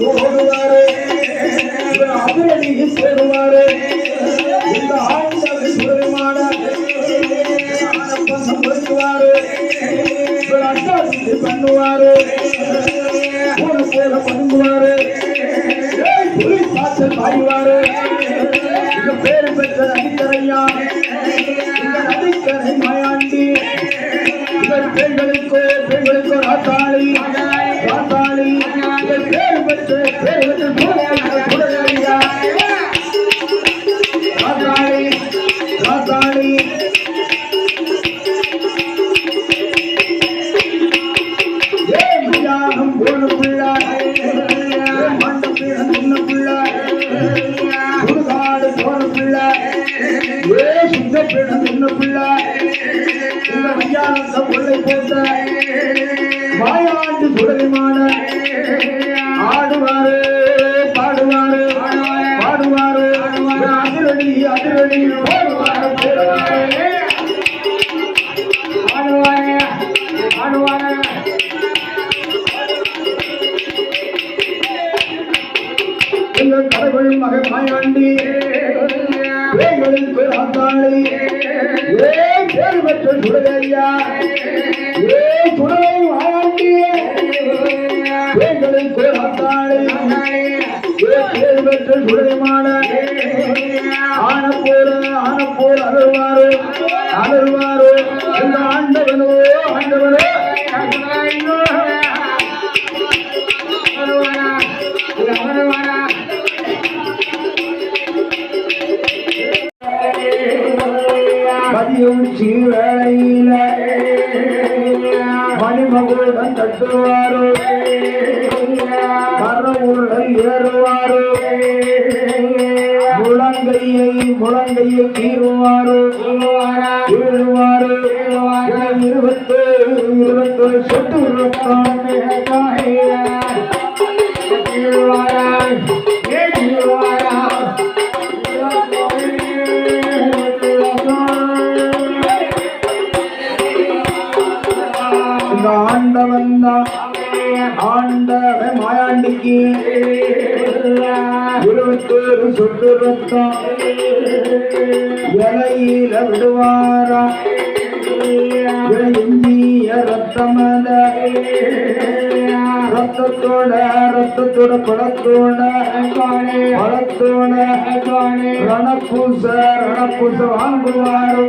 ஓடுவாரு அதிரடி சேருவாரு இந்த ஆண்டவர் சுரமான பண்ணுவாரு அட்டாசி பண்ணுவாரு போல பண்ணுவாரு புலி காய்ச்சல் பாய்வாரு இந்த பேரு பெற்ற நதிக்கரையா இந்த நதிக்கரை மாயாண்டி இவர் பெண்களுக்கோ ராத்தாளி ராத்தாளி பேரு பெற்ற ராத்தாளி ராத்தாளி போன பிள்ளை மண்ட பீடம் சின்ன பிள்ளை சுடுகாடு போன பிள்ளை சுத்த பீடம் சின்ன பிள்ளை இந்த விஞ்ஞானத்தை கொள்ளை போட்ட மாயாண்டு சுடலிமான ஆடுவாரு பாடுவாரு பாடுவாரு அதிரடி அதிரடி போடுவாரு ஆடுவாரு ஆடுவாரு கடவுள் மகன் மாயாண்டி பேய்களுக்கு ராத்தாளி பேர் பெற்ற சுடலையா சுடலை மாயாண்டி பேய்களுக்கு ராத்தாளி பேர் பெற்ற சுடலைமான ஆனப்போர் அருள்வாரு அருள்வாரு இந்த ஆண்டவனோ ஆண்டவனோ வேளையில மணிமகுடன் தட்டுவாரு மரவுருள் ஏறுவாரு முழங்கையை கீறுவாரு கீழுவாரு 21 சொட்டு ரத்தம் கீழுவாரா ஆண்டவன் மாயாண்டிக்கு 21 சொட்டு ரத்தம் இலையில விடுவாரா இந்திய ரத்தமத ரத்தத்தோட பழத்தோட ரணப்பூச வாங்குவாரு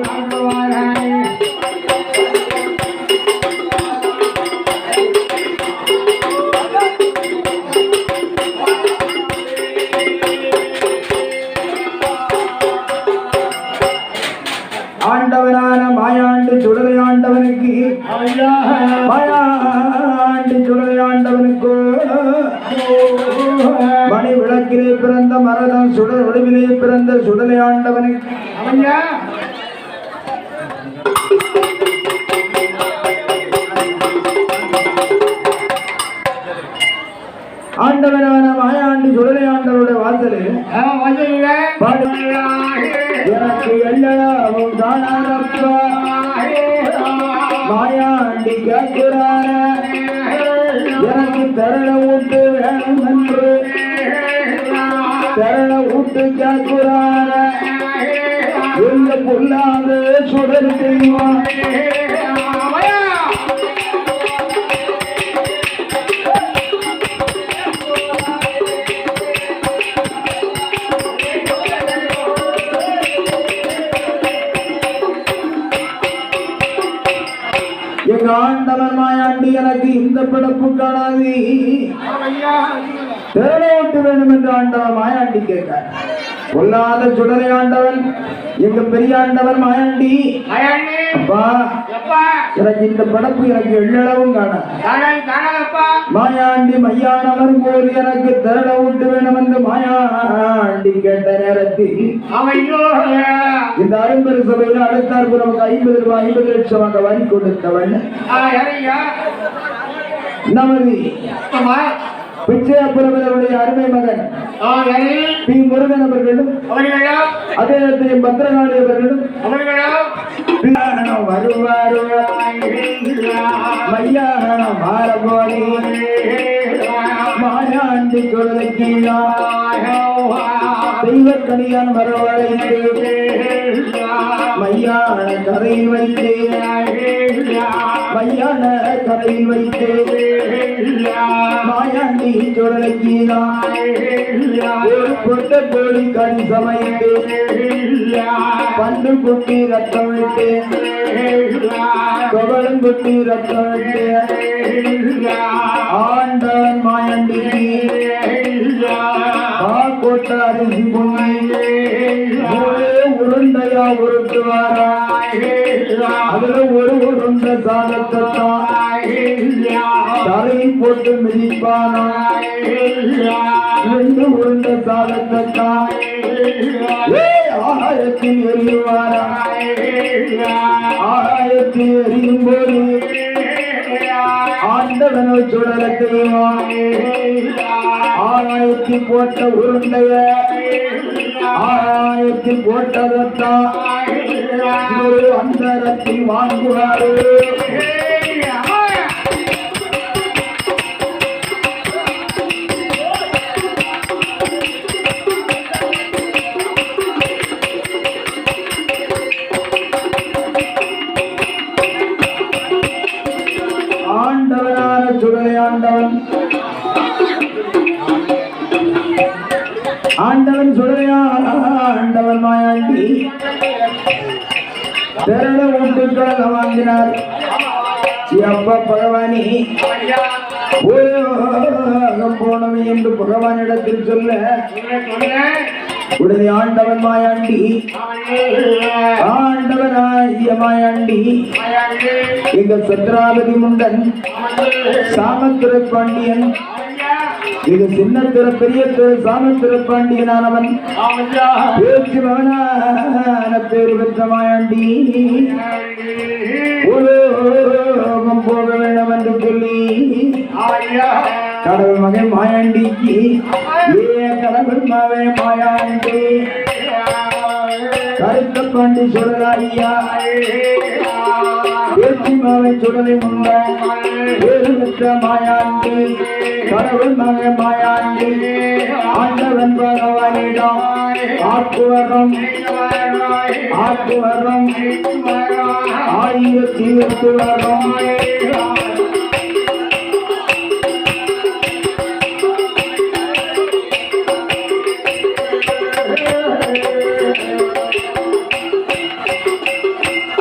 ஆண்டவனான மாயாண்டு சுடலை ஆண்டவனுக்கு மாயாண்டு சுடலை ஆண்டவனுக்கு மணி விளக்கிலே பிறந்த மரதம் சுடல் ஒளிவிலே பிறந்த சுடலை ஆண்டவனுக்கு ஆண்டவனான மாயாண்டி சுடலை ஆண்டவருடைய வாசலில் எனக்கு எல்லாமும் தானப்பா மாயாண்டி கேட்கிறார எனக்கு தரள ஊட்டு வேணும் என்று தரள ஊட்டு கேட்கிறார இந்த பொல்லாத சுடல் தெரியுமா எங்க ஆண்டவன் மாயாண்டி எனக்கு இந்த பிறப்பு காணாது திரளோட்டு வேணும் என்று ஆண்டவன் மாயாண்டி கேட்க பொல்லாத சுடலை ஆண்டவன் எங்க பெரிய ஆண்டவன் மாயாண்டி அப்பா எனக்கு இந்த படப்பு எனக்கு எள்ளளவும் காணாதப்பா மாயாண்டி மையானவர் போல் எனக்கு திரள விட்டு வேணும் என்று மாயாண்டி கேட்ட நேரத்தில் இந்த அரும்பெரு சபையில் அடுத்தார்பு நமக்கு 50 ரூபாய் 50 லட்சமாக வரி கொடுத்தவன் நமது பிச்சையப்புறவர்களுடைய அருமை மகன் பி முருகன் அவர்களும் அதே நேரத்தில் பத்திரகாளி அவர்களும் வருவாரு மையான மாறபோடி மாயா மாயாண்டி சுடலைக்கீழா தெய்வ கணியான் வரவழைத்து மையான கரையில் வைத்து மையான கரையில் வைத்து மாயாண்டி சுடலைக்கீழா ஒரு கொண்ட கோழி கண் சமைத்து பண்டு குட்டி ரத்தம் விட்டு கவலம் குட்டி ரத்தம் விட்டு ஆண்டவன் மாயாண்டிக்கு கோட்ட அரிசி பொண்ணை உருண்டையா உருட்டுவாரா அதுல ஒரு உருண்டை சாதத்தான் தரையில் போட்டு மிதிப்பானா ரெண்டு உருண்டை சாதத்தான் ஆகாயத்தில் எறியுவாரா ஆகாயத்தில் எறியும் போது ஆண்டவனோ சுடலத்தையுமா ஆகாயத்தில் போட்ட உருண்டைய ஆகாயத்தில் போட்டதத்தான் ஒரு அந்தரத்தில் வாங்குவாரு ஆண்டவனான சுடலையாண்டவன் ஆண்டவன் சுடலையாண்டவன் மாயாண்டி பெருட உண்டுக்களை வாங்கினார் அப்பா பகவானி போனவை என்று பகவானிடத்தில் சொல்ல உடனே ஆண்டவன் மாயாண்டி ஆண்டவனாகிய மாயாண்டி எங்க சத்ராபதி முண்டன் சாமத்திர பாண்டியன் இது சின்னத்திர பெரிய சாமத்திர பாண்டியனானவன் பேச்சு மகனான பேரு பெற்ற மாயாண்டி உலோகம் போக வேண்டும் என்று சொல்லி கடவுள் மகன் மாயாண்டிக்கு கடவுள் மகன் மாயாண்டி கருத்த பாண்டி சுடலையா பேச்சு மகன் சுடலை முன்ன பேரு பெற்ற மாயாண்டி கடவுள் மகன் மாயாண்டி ஆண்டவன் பகவானிடம் ஆக்குவரம் 1008 வரம்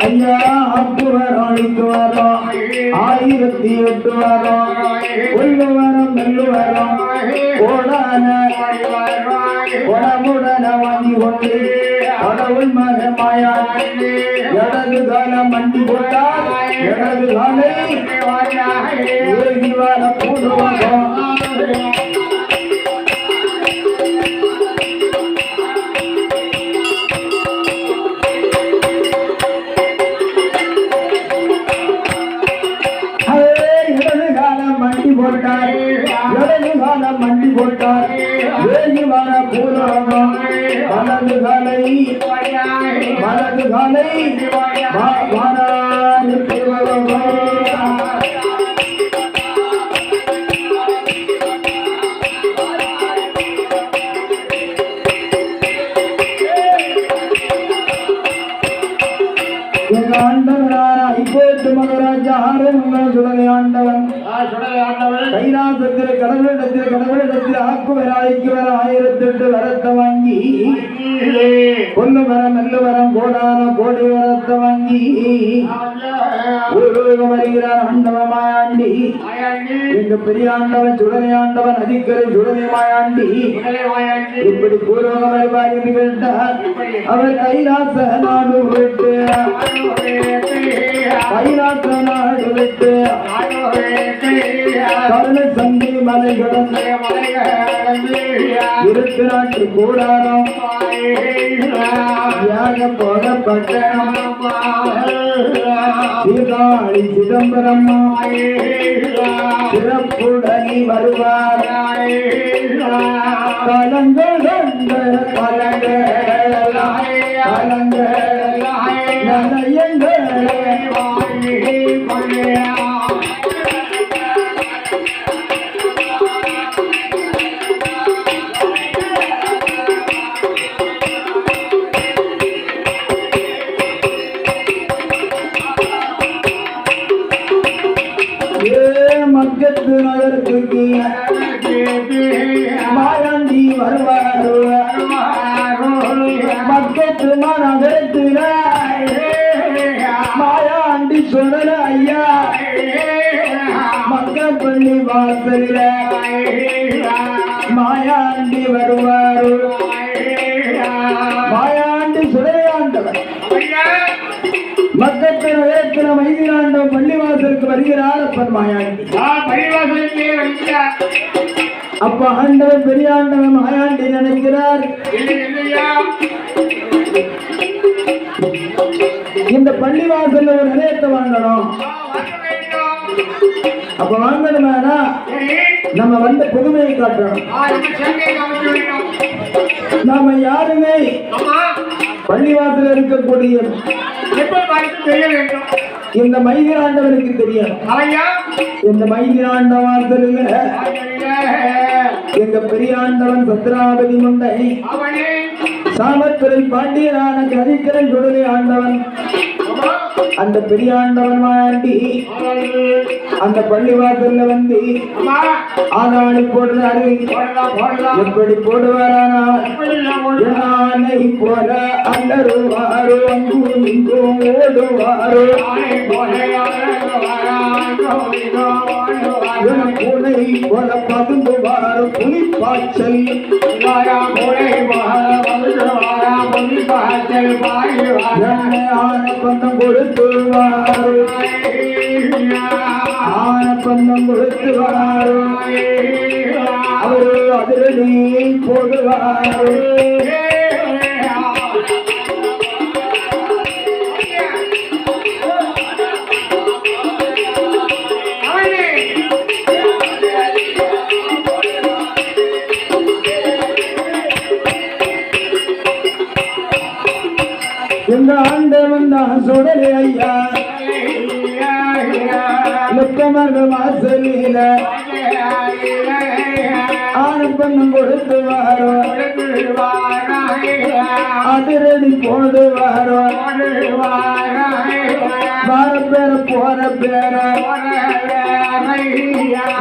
ஐயா 1008 வரம் 1008 வரம் ஒன்று வரம் நல்லு வரம் கோடான கொடமுடன வாங்கி கொண்டு கடவுள் மக மாயாண்டி இடது காலம் மண்டி போட்டால் இடது காலை ஏகி வர போடுவாங்க மண்டி போட்டார் வேகி வர பூலோகம் வலது காலை இப்போது மகாராஜா சுடலை ஆண்டவன் கைலாசத்தில் கடவுளிடத்தில் ஆக்குவர் அழைக்குவர் 1008 வரத்தை வாங்கி பொண்ணு வரம் மெல்லு வரம் கோடான கோடி வரத்தை வாங்கி வருகிறார் ஆண்டவன் மாயாண்டி எங்க பெரிய ஆண்டவன் சுடலை ஆண்டவன் அதிகரை சுடலை மாயாண்டி இப்படி பூர்வகம் வருவார் என்று கேட்டார் அவர் கைலாச நாடு விட்டு கைலாச நாடு விட்டு கருண சந்தி மலை கடந்து இருக்கு நாட்டு கூடாரம் யாக போடப்பட்ட சீதாளி சிதம்பரம் சிறப்புடனி வருவார் கலங்கள் மாயாண்டி வருவாரு மக்கத்து மாநகரத்துல மாயாண்டி சொல்லல ஐயா மக்கள் பள்ளி வாசல்ல மாயாண்டி வருவாரு மாயாண்டி சுடலையாண்டவர் மக்கள் நகரத்துல மைதினாண்டம் பள்ளிவாசலுக்கு வருகிறார் அப்பன் மாயாண்டி அப்ப ஆண்டவன் பெரியாண்டவன் மாயாண்டி நினைக்கிறார் இந்த பள்ளிவாசல்ல ஒரு நிலையத்தை வாங்கணும் அப்ப வாங்கணும்னா நம்ம வந்த புதுமையை காட்டணும் நாம யாருமே பள்ளிவாசல் இருக்கக்கூடிய இந்த மைதிராண்டவனுக்கு தெரியும் இந்த மைதிராண்ட வாசலுங்க எங்க பெரியாண்டவன் சத்ராபதி முண்டை சாமத்துறை பாண்டியனான கதிக்கரன் சுடலை ஆண்டவன் அந்த பெரியாண்டவன் மாண்டி அந்த பள்ளிவாசல்ல வந்து ஆதாளி போடுறாரு எப்படி போடுவாரானால் போல அல்லருவாரோ அங்கும் இங்கும் ஓடுவாரோ பூனை போல பதுங்குவாரோ புலிப்பாய்ச்சல் ஆனப்பந்தம் கொடுத்துவாரோ ஆனப்பந்தம் கொடுத்துவாரோ அவரு அதிரடி போடுவாரோ எங்க ஆண்டவன் தான் சுடலை ஐயா முத்தமர்கள் வாசலில ஆனப்பண்ணம் கொடுத்துவாரோ அதிரடி போடுவாரோ வர பேர போற பேர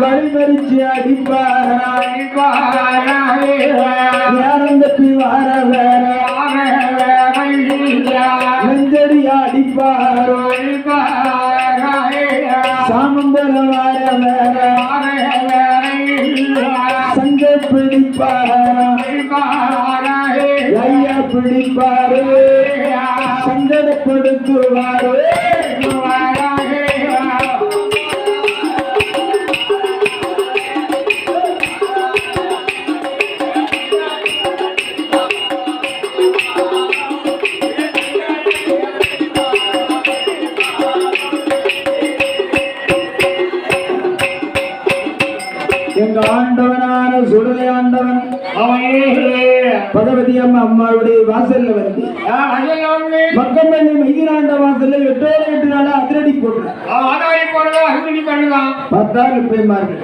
வழிமறிச்சு அடிப்பாரா நேரம் தப்பி வர வேற நெஞ்சடி அடிப்பாரோ சாமம்பர வர வேற சங்க பிடிப்பாரா ஐயா பிடிப்பாரு சங்கடப்படுத்துவாரோ எங்க ஆண்டவனான சுடலை ஆண்டவன் பகவதி அம்மா அம்மாவுடைய வாசல்ல வந்து மக்கம்பள்ளி மைதினாண்ட வாசல்ல 8 நாளா அதிரடி போடுறாங்க பத்தாறு பேமார்கள்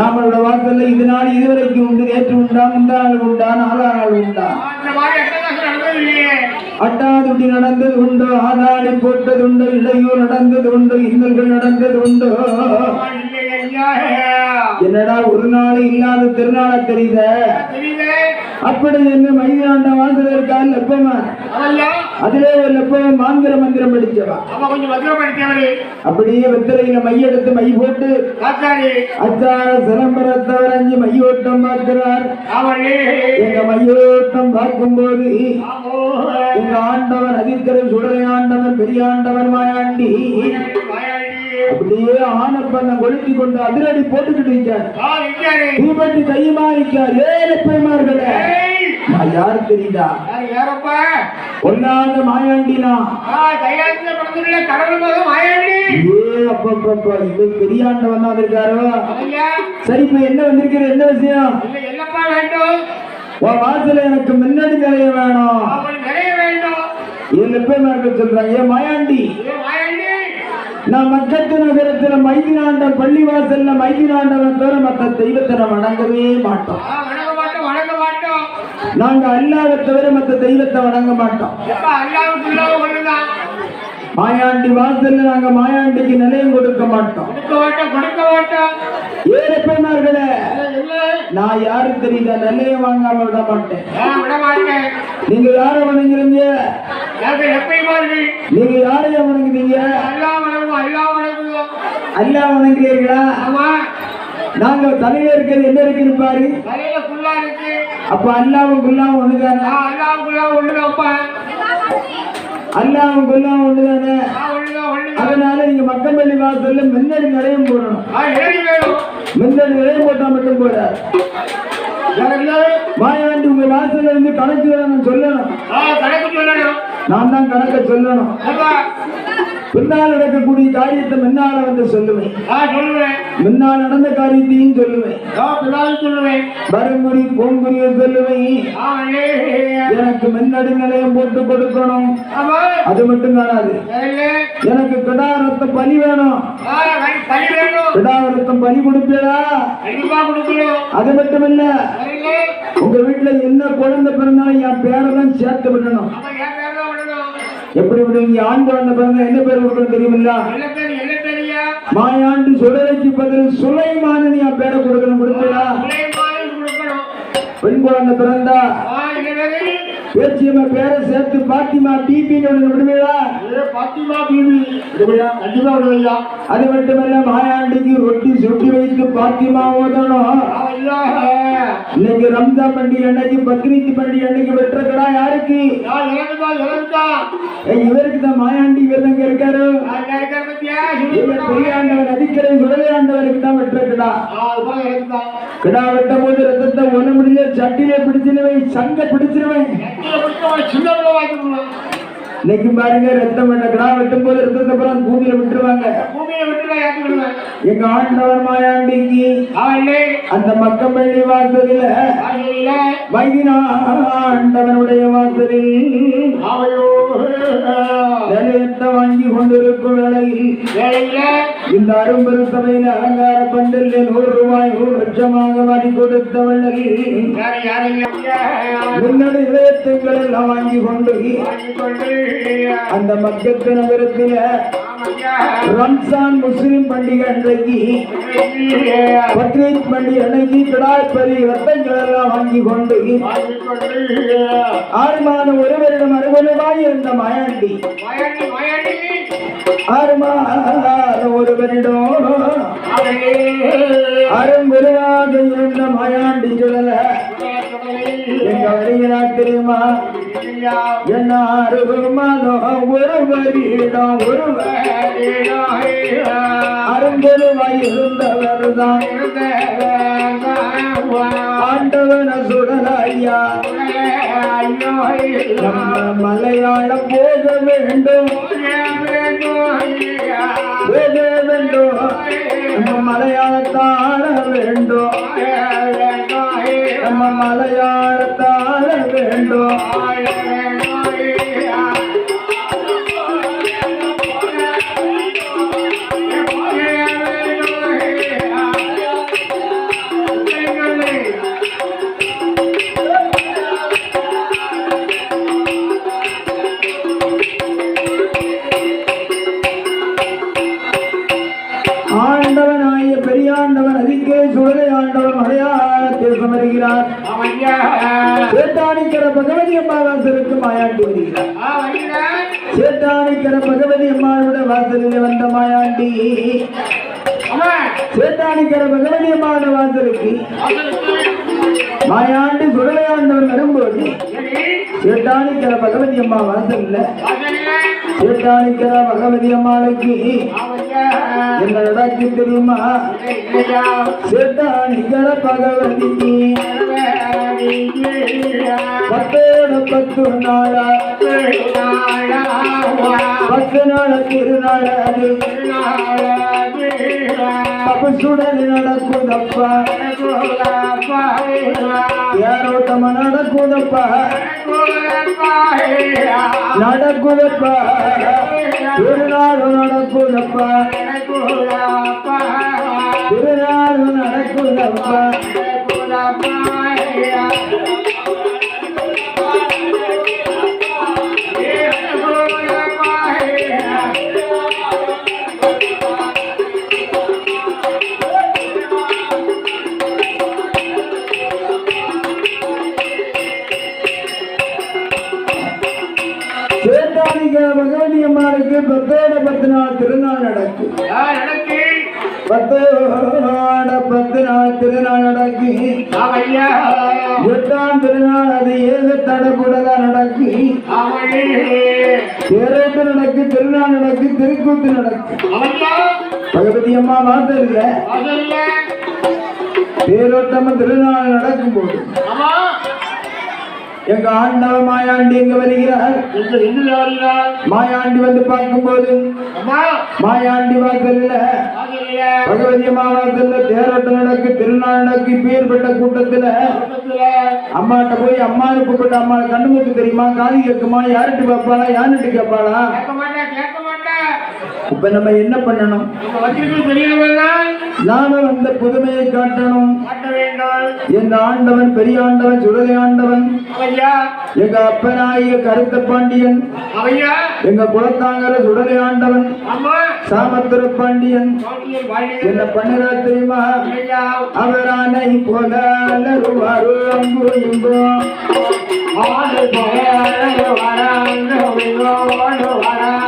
நம்மளோட வாசல்ல இது நாள் இதுவரைக்கும் உண்டு நேற்று உண்டா முந்தா நாள் உண்டா 4 நாள் உண்டா அட்டாதுடி நடந்தது உண்டு ஆதாடி போட்டது உண்டு இடையூர் நடந்தது உண்டு இன்னல்கள் நடந்தது உண்டு என்னடா ஒரு நாள் இல்லாத திருநாள தெரியுத அப்படி என்ன மைதாண்ட வாசல் இருக்கா லெப்பமா அதிலே ஒரு லெப்பமா மாந்திர மந்திரம் படிச்சவா அப்படியே வெத்தலையில மையெடுத்து மை போட்டு அச்சார சிலம்பரத்தவர் அஞ்சு மையோட்டம் பார்க்கிறார் எங்க மையோட்டம் பார்க்கும் போது எங்க ஆண்டவன் அதிர்கரை சுடலை ஆண்டவன் பெரியாண்டவன் மாயாண்டி அப்படியே ஆனப்பண்ணம் கொளுத்தி கொண்டு அதிரடி போட்டுக்கிட்டு இருக்கார் தீபட்டி கையுமா இருக்கார் ஏழைப்பைமார்களே யாரு தெரியுதா ஒன்னாவது மாயாண்டினா இது பெரியாண்டவன் தான் இருக்காரோ சரி இப்ப என்ன வந்திருக்கிற என்ன விஷயம் உன் வாசல எனக்கு முன்னாடி நிறைய வேணும் என் எப்பமார்கள் சொல்றாங்க ஏன் மாயாண்டி நான் மக்கத்து நகரத்துல மைதினாண்ட பள்ளிவாசல்ல மைதினாண்டவன் தவிர மற்ற தெய்வத்தை நான் வணங்கவே மாட்டோம் நாங்க அல்லாத தவிர மற்ற தெய்வத்தை வணங்க மாட்டோம் மாயாண்டி வாசல்ல நாங்க மாயாண்டிக்கு நிலையம் கொடுக்க மாட்டோம் ஏழப்பெருமார்களே, நான் யாரு தெரியுதா? நல்லைய வாங்காம விட மாட்டேன். நீங்க யார வணங்குறீங்க? நீங்க யாரைய வணங்குறீங்க? அல்லா வணங்குறீங்களா? நாங்க தலையில இருக்கிறது என்ன இருக்குன்னு பாரு. அப்ப அல்லாவும் குல்லாவும் ஒண்ணுதானே? அல்லாவும் குல்லாவும் ஒண்ணுதானே? அதனால நீங்க மக்கம்பள்ளி வாசல்ல மின்னடி நிறையம் போடணும். மின்னடி நிறையம் போட்டா மட்டும் போட மாயாண்டி உங்க வாசல்ல இருந்து கணக்கு சொல்லணும். நான் தான் கணக்க சொல்லணும். பின்னால் நடக்கக்கூடிய காரியத்தை முன்னால வந்து சொல்லுவேன். முன்னால் நடந்த காரியத்தையும் சொல்லுவேன். வருங்குறி பூங்குறிய சொல்லுவேன். எனக்கு மின்னடி நிலையம் போட்டு கொடுக்கணும். அது மட்டும் காணாது. எனக்கு கிடாரத்தம் பலி வேணும். கிடாரத்தம் பலி கொடுப்பீடா? அது மட்டும் இல்ல, உங்க வீட்டுல என்ன குழந்தை பிறந்தாலும் என் பேரெல்லாம் சேர்த்து விடணும். எப்படி விடுவீங்க? ஆண் குழந்தை பிறந்தா என்ன பேர் கொடுக்கணும் தெரியுமில்ல? மாயாண்டு சுடலைக்கு பதில் சுலைமானன் என் பேரை கொடுக்கணும். கொடுப்பீடா? பெண் குழந்தை பிறந்தா பேச்சியம்மா பேரை சேர்த்து பாத்திமா பிபின்னு ஒண்ணு விடுவீடா? அது மட்டுமல்ல, மாயாண்டிக்கு ரொட்டி சுட்டி வைத்து பாத்திமா ஓதணும். இன்னைக்கு ரம்ஜான் பண்டிகை அன்னைக்கு, பக்ரீத் பண்டிகை அன்னைக்கு வெற்ற கடா யாருக்கு? இவருக்கு தான். மாயாண்டி இவர் இருக்காரு. பெரியாண்டவன் அதிக்கரை சுடலையாண்டவருக்கு தான் வெற்ற கடா. கிடா வெட்டும் போது ரத்தத்தை ஒண்ணு முடியல, சட்டிலே பிடிச்சிருவேன், சங்க பிடிச்சிருவேன். இன்னைக்கு பாருங்க, ரத்தம் வெட்ட கிடா வெட்டும் போது ரத்தத்தை அப்புறம் பூமியில விட்டுருவாங்க. எங்க ஆண்டவர் மாயாண்டிக்கு அந்த மக்கம்பள்ளி வாசலில் வைத்தியநாண்டவனுடைய வாசலில் நிலையத்தை வாங்கி கொண்டிருக்கும் வேளையில் இந்த அரும்பெரு சபையில் அலங்கார பண்டில் 100 ரூபாய் 1 லட்சமாக வாங்கி கொடுத்தவர்கள் முன்னணி நிலையத்துங்கள் எல்லாம் வாங்கி கொண்டு அந்த மக்கத்து நகரத்தில் ரம்சான் முஸ்லிம் பண்டிகை அன்றைக்கு, பக்ரீத் பண்டிகை அன்னைக்கு கிடாய்பரி ரத்தங்கள் எல்லாம் வாங்கி கொண்டு 6 மாதம் 1 வருடம் 60 ரூபாய் இருந்த மாயாண்டி 6 மாதம் 1 வருடம் அருங்குருவாக இருந்த மாயாண்டி சொல்லல எங்க வருகிறா தெரியுமா? என்ன 6 மாதம் 1 வருடம் 1 அருங்குருவாய் இருந்தவர் தான் ஆண்டவன சுடல ஐயா. நம்ம மலையாளம் போக வேண்டும், போக வேண்டும், நம்ம மலையாளத்தாழ வேண்டும், நம்ம மலையாளத்தாழ வேண்டும். ஆண்டவனாய பெரியாண்டவன் அதிகே சுடலை ஆண்டவன் மலையாளத்தில் சமருகிறார். சேட்டானிக்கர பகவதி அம்மா வாசலுக்கு மாயாண்டி வருகிறார். சேட்டானிக்கர பகவதி அம்மாவோட வாசலில் வந்த மாயாண்டி சேட்டானிக்கர பகவதி அம்மாவோட வாசலுக்கு மாயாண்டி சுடலையாண்டவன் வரும்போது சேட்டானிக்கர பகவதி அம்மா வாசல்ல சேட்டானிக்கர பகவதி அம்மாளுக்கு என்ன நடக்கு தெரியுமா? சேட்டானிக்கர பகவதிக்கு 10 நாளா 10 நாள திருநாள் அது சுடல் நடக்குதப்பா, ஏரோட்டமா நடக்குதப்பா, நடக்குதப்பா, திருநாள் நடக்குதப்பா, திருநாள் நடக்குதப்பா. இங்கு 10 நாள் திருநாள் நடக்கு. 10 நாள் திருநாள் நடக்கு. 8ஆம் திருநாள் அது ஏக தடபுடலா நடக்கு. தேரோட்டு நடக்கு, திருநாள் நடக்கு, திருக்கூத்து நடக்கு. பகவதி அம்மா வார்த்தை இல்ல. தேரோட்டம் திருநாள் நடக்கும் போது எங்க ஆண்டவ மாயாண்டி எங்க வருகிறார். மாயாண்டி வந்து பார்க்கும்போது மாயாண்டி வாசல்ல பகவதி அம்மா வாசல்ல தேரோட்டம் நடக்கு, திருநாள் நடக்கு. பேர்பட்ட கூட்டத்துல அம்மாட்ட போய் அம்மானு கூப்பிட்டு அம்மா கண்ணுமுக்கு தெரியுமா, காது கேட்குமா, யாருட்டு கேட்பாளா, யாருட்டு கேட்பாளா? இப்ப நம்ம என்ன பண்ணணும்? நாம வந்த புதுமையை காட்டணும். எங்க ஆண்டவன் பெரிய ஆண்டவன், சுடலை ஆண்டவன், எங்க அப்பனாகிய கருத்த பாண்டியன், எங்க குலத்தாங்கர சுடலை ஆண்டவன், சாமத்திர பாண்டியன் என்ன பண்ணுறார் தெரியுமா? அவரானை போல அலறுவாரு அங்கு இங்கோ,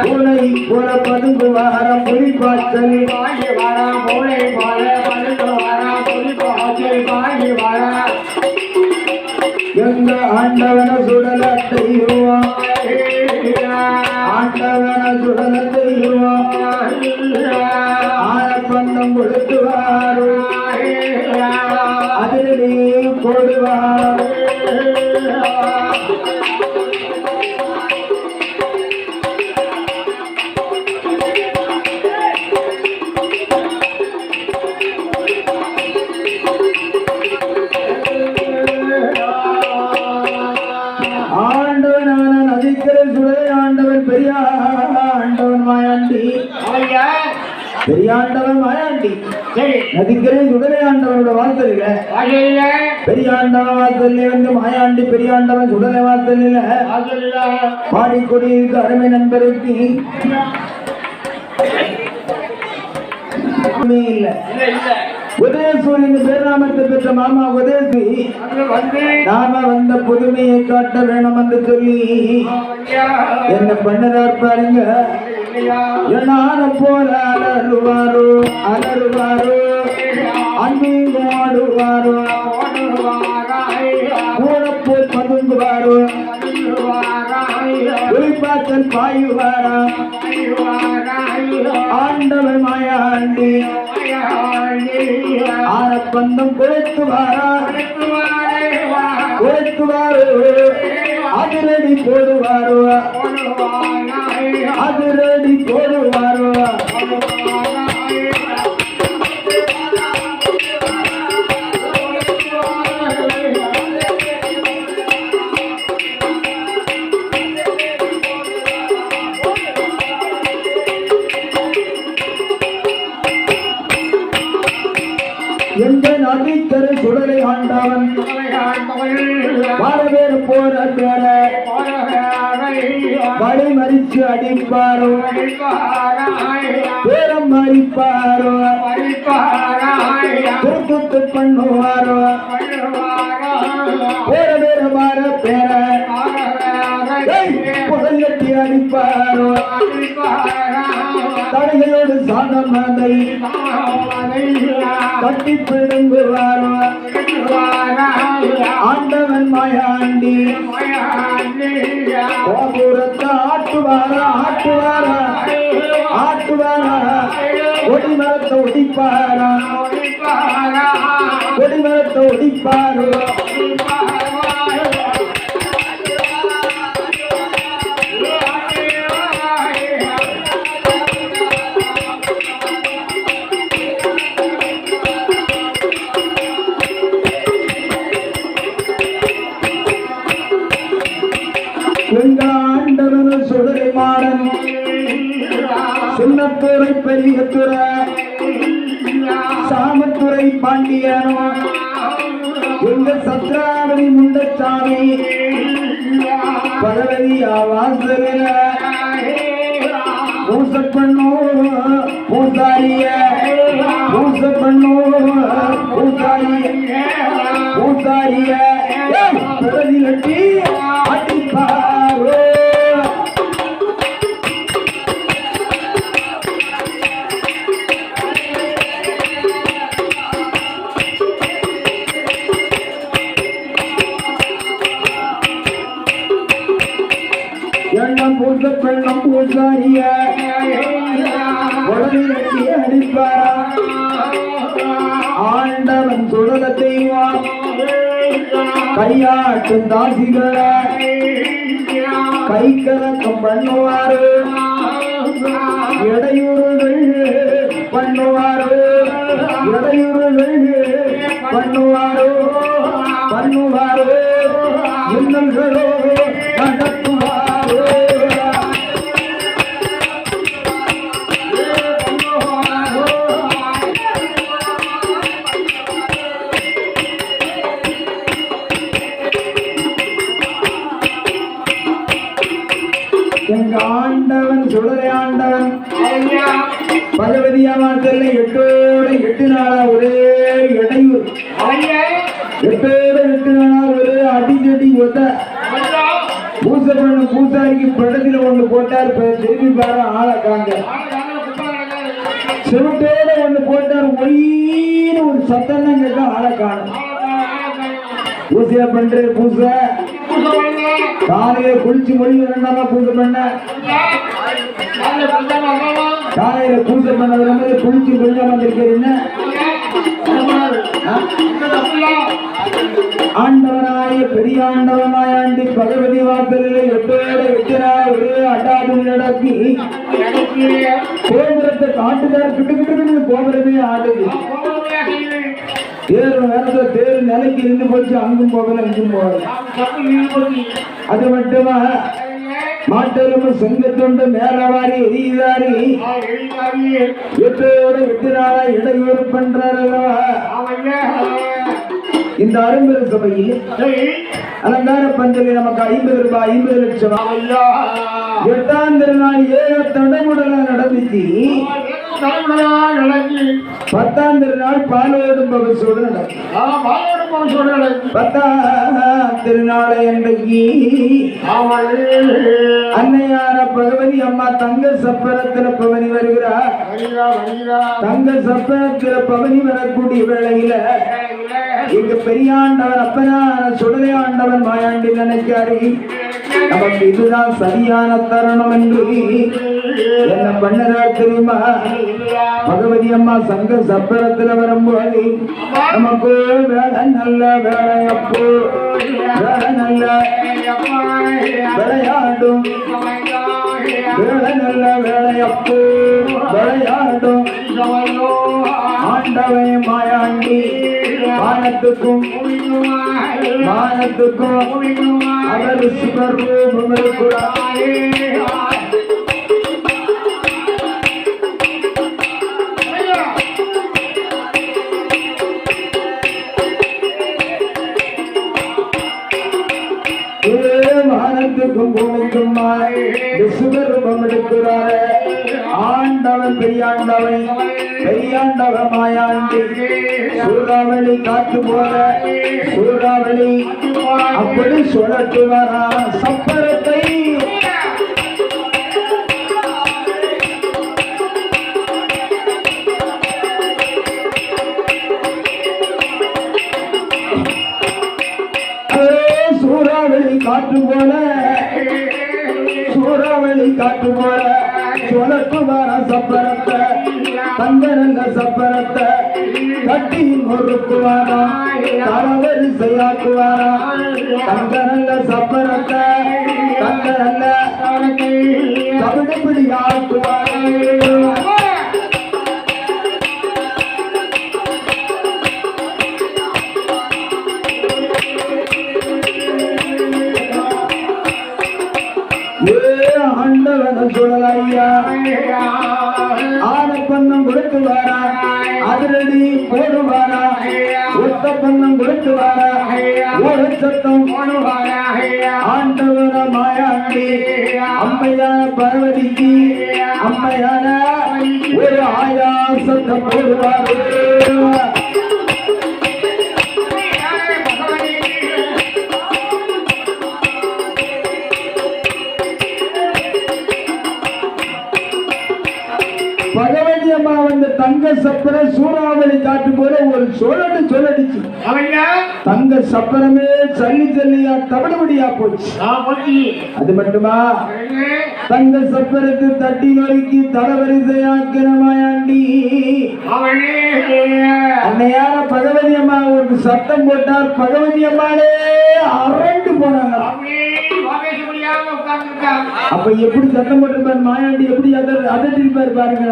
பூனை போல பதுங்குவாரம் புலிப்பாச்சல், எங்க ஆண்டவன சுடலத்தையும் ஆண்டவன சுடலத்தையும் ஆழப்பந்தம் கொடுத்துவாரு, அதிலே போடுவார். பெரியாண்டவன் மாயாண்டி நதிக்கரை சுடலை ஆண்டவனோட வாசலில பெரியாண்டவன் வாசல்ல வந்து மாயாண்டி பெரியாண்டவன் சுடலை வாசலில பாடிக்கொடி இருக்கு. அருமை நண்பருக்கு இல்ல உதயசூரியன் பேராமத்தை பெற்ற மாமா உதயசி நாம வந்த புதுமையை காட்ட வேணும் என்று சொல்லி என்ன பண்ணுறார் பாருங்க. என்னால போல அலறுவாரோ அலறுவாரோ அன்பு ஆடுவாரோ கூட போய் பதுங்குவாரோ ஒளிப்பாத்தல் பாயுவாரா ஆண்டவன் மாயாண்டி ஆரப்பந்தம் குறைத்துவாரா குறைத்துவாரோ அதிரடி போடுவாரோ அதிரடி போடுவாரோ. எந்த நதிக்கரை சுடலை ஆண்டவன் வரவேறு போற பேர வழி மறிச்சு அடிப்பாரோ பேரம் மறிப்பாரோ திருக்குத்து பண்ணுவாரோ பேர பேர மாற பேர புகழட்டி அடிப்பாரோ தடைகளோடு சாதம் அதை கட்டி பிடுங்குவாரோ ஆண்டவன் மாயாண்டி கோபுரத்தை ஆட்டுவாரா ஆட்டுவாரா ஆட்டுவாரா கொடிமரத்தை ஒடிப்பாரா கொடிமரத்தை ஒடிப்பாரோ. எங்க ஆண்டவன் சுடலை மாடன் சின்னத்துறை பெரியத்துறை சாமத்துறை பாண்டியனோ எங்க சத்ராவதி முண்டச்சாமி பகவதி வாசலில பூச பண்ணோ பூசாரிய பூச பண்ணோ பூசாரிய பூசாரிய அடிப்பாரோ பூத்த பெண்ணம் பூசாரிய உடனே கட்டி அடிப்பாரா ஆண்டவன் சுடல தெய்வம் கையாட்டும் தாசிகளை கை கலக்கம் பண்ணுவாரு இடையூறுகள் பண்ணுவாரு இடையூறுகள் பண்ணுவாரு பண்ணுவாரு இன்னல்களோ நடத்துவாரு எங்க ஆண்டவன் சுடலை ஆண்டவன் பகவதியாமாத்தல்ல எட்டோட 8 நாளா ஒரே இடையூறு எட்டோட 8 நாளா ஒரே அடிச்சடி ஒத்த பூசை பண்ண பூசாரிக்கு படத்துல ஒண்ணு போட்டார் திரும்பி பாரு ஆளக்காங்க சிவட்டோட ஒண்ணு போட்டார் ஒயின்னு ஒரு சத்தம் தான் கேட்க ஆளக்கான பூசையா பண்ற பூசை காலையில குளிச்சு மொழி 2 பூஜை பண்ண காலையில பூஜை பண்ண குளிச்சு கொஞ்சம் வந்திருக்கிறீங்க ஆண்டவனாய பெரிய ஆண்டவனாயாண்டி பகவதி வாசலில் 8 நாள் ஒரே அட்டாது நடக்கி கோபுரத்தை காட்டுதார் கிட்டு கோபுரமே ஆடுது தேர் நேரத்துல தேர் நிலைக்கு இருந்து போச்சு அங்கும் போகல இங்கும் போகல அது மட்டுமா மாட்டெரும்பு செங்கத்தொண்டு மேலவாரி எரியுதாரி 8 நாளா இடையூறு பண்றாரு இந்த அரும்பெரு சபையில் அலங்கார பந்தலில் நமக்கு 50 ரூபாய் 50 லட்சம் 8ஆம் திருநாள் ஏக தடமுடல நடந்துச்சு 10ஆம் திருநாள் பாலோடும் பவசோடு நடக்கும் 10ஆம் திருநாளை அன்றைக்கு அன்னையான பகவதி அம்மா தங்க சப்பரத்துல பவனி வருகிறார் தங்க சப்பரத்துல பவனி வரக்கூடிய வேளையில இங்க பெரியாண்டவன் அப்பனான சுடலை ஆண்டவன் மாயாண்டி நினைக்காரு நமக்கு இதுதான் சரியான தருணம் என்று என்ன பண்ணறா தெரியுமா பகவதி அம்மா சங்க சப்பரத்துல வரும்போது நமக்கு வேலை நல்ல வேலையப்போ வேலை நல்ல விளையாடும் வேலை நல்ல வேலையப்போ விளையாடும் ஆண்டவை மாயாண்டி மானத்துக்கும் அவர் சுகர்வம் இருக்கிறாரே மானத்துக்கும் பூமிக்கும் சுகர்வம் எடுக்கிறாரே ஆண்டவன் பெரியாண்டவ மாயாண்டி சூறாவளி காத்து போல சூறாவளி அப்படி சுழட்டு வரா சப்பரத்தை சூறாவளி காற்று போல சுழட்டு வர சப்பரத்தை தங்கரங்க சப்பரத்தை கட்டி நொறுக்குவாரா தரவரிசையாக்குவாரா தங்கரங்க சப்பரத்தை தங்கரங்க கபடிப்பிடி ஆக்குவாரா ஆண்டவன சுடலையா ஆன பண்ணம் கொடுத்து வாரா அதிரடி போடுவாரா ஒத்த பண்ணம் கொடுத்து வாரா ஒரு சத்தம் ஆண்டவன மாயாண்டி அம்மையான பார்வதிக்கு அம்மையான ஒரு ஆயாசத்தை போடுவாரு பகவதி அம்மா வந்து தங்க சப்பர சூறாவளி காட்டு போல ஒரு சொல்லடிச்சு தங்க சப்பரமே சல்லி சல்லியா தவிடுபடியா போச்சு. அது மட்டுமா தங்க சப்பரத்து தட்டி நொறுக்கி தலவரிசையாக்கின மாயாண்டி அன்னையார பகவதி அம்மா ஒரு சத்தம் போட்டார். பகவதி அம்மாளே அரண்டு போனாங்க. அப்ப எப்படி சத்தம் போட்டிருப்பாரு மாயாண்டி, எப்படி அதட்டிருப்பாரு பாருங்க.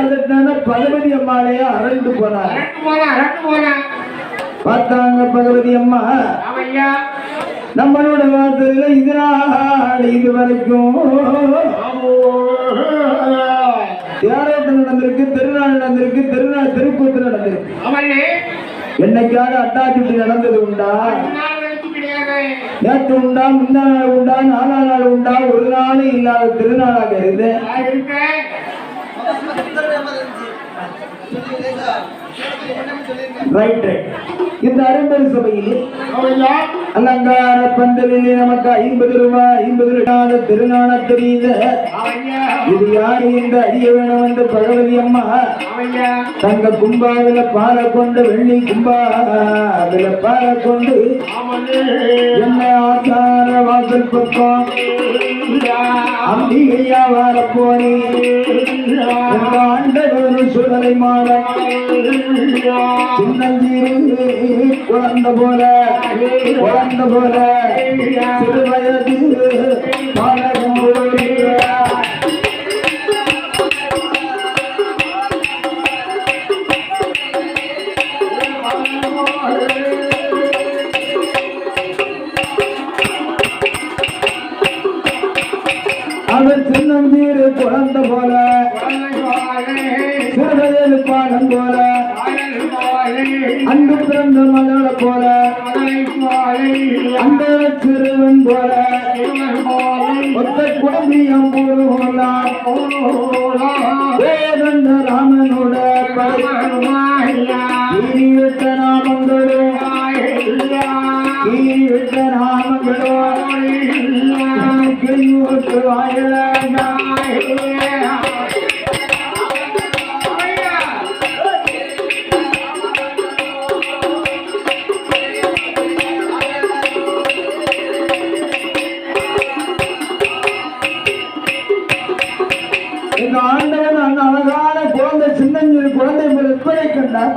அதட்டான பகவதி அம்மாளையே அரண்டு போனார். பார்த்தாங்க பகவதி அம்மா நம்மளோட வார்த்தையில இது வரைக்கும் தேரோட்டம் நடந்திருக்கு, திருநாள் நடந்திருக்கு, திருக்கூத்து நடந்திருக்கு. என்னைக்காவது அட்டாச்சுட்டு நடந்தது உண்டா? நேற்று உண்டா, முந்தா நாள் உண்டா, 4 நாள் உண்டா? ஒரு நாளும் இல்லாத திருநாளாக இருந்து இந்த அரும்பெரு சபையில் அலங்கார பந்தலிலே நமக்கு 50 ரூபாய் 50 திருநாள தெரியுது. இது யாரு என்று அறிய வேணும் என்று பகவதி அம்மா தங்க கும்பாவில பாலை கொண்டு, வெள்ளி கும்பாவில பாலை கொண்டு என்ன ஆசார வாசல் பக்கம் அம்பிகையா வார போனே ஆண்டவர் சுடலை மாற சின்னஞ்சீரு குழந்த போல சிறு வயது பாலகம் அவர் சின்னஞ்சீரு குழந்த போல சிறுவயது பாலம் போல அன்பு பிறந்த மகளை போல அந்த சிறுவன் போல ஒத்த குழந்தையம் போலாம் ராமனோட விட்ட நாமங்களும் விட்ட நாமங்களும் வாயில ஆண்டவன் அந்த அழகான குழந்தை சின்னஞ்சிறு குழந்தை விற்பனை கண்டார்.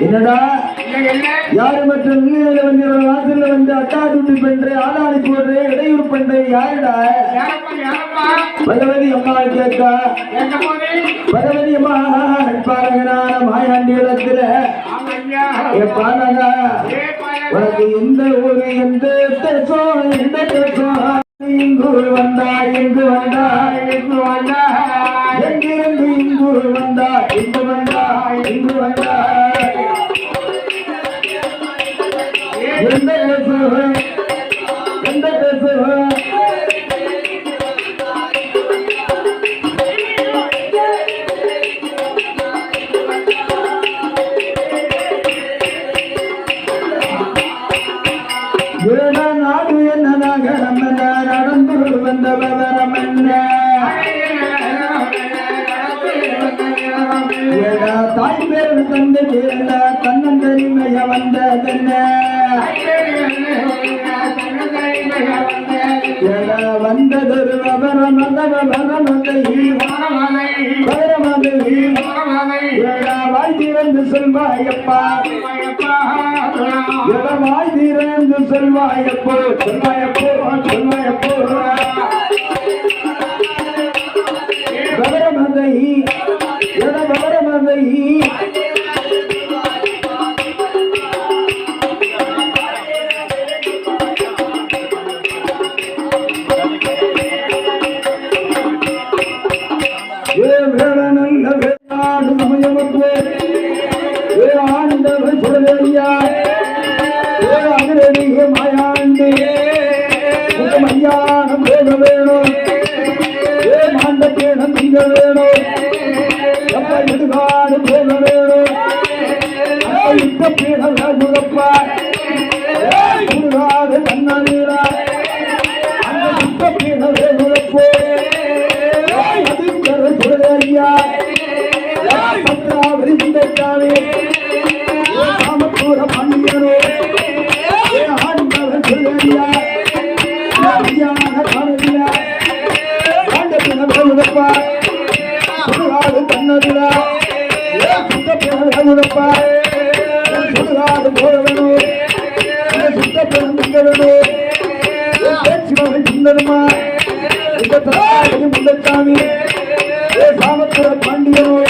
என்னடா யாரு மற்ற நீரில வந்து வாசல்ல வந்து அட்டாடுட்டி பண்ற, ஆளாளி போடுற, இடையூறு பண்ற யாருடா? பகவதி அம்மா கேட்டா. பகவதி அம்மா பாருங்கனான மாயாண்டி இடத்துல பாருங்க உனக்கு எந்த ஊரு, எந்த தேசம், எந்த தேசம், இங்கு வந்தா எங்கு வந்தா எங்கு வந்தா, எங்கிருந்து இங்கு வந்தா எங்கு வந்தா எங்கு வந்தா, எந்த தேசம் எந்த தேசம் நாடு என்னதாக நம்ம நடந்து வந்த விவரம் என்ன? தாய் பேர் தந்தை பேர்ல தன்னந்தரிமைய வந்ததென்ன? வந்ததொரு விவரம் வாய் திறந்து சொல்வாயப்பா, வாய் திறந்து சொல்வாயப்போ சொல்வாயப்போ சொல்வாயப்போ விவரமதை விவரமதை நல்ல வேளாடு சமயமுக்கு ஆண்டவர் சுடலையா அதிரடிய மாயாண்டி மையானம் வேக வேணும், மாண்ட கேணம் திங்க வேணும், எப்ப எதுகாடு போக வேணும், இப்ப பீடம் முகப்பா முருகாது கண்ணீரா அந்த இப்ப பீடம் முகப்போ முந்தச்சாமி சாமத்துற பாண்டியனோட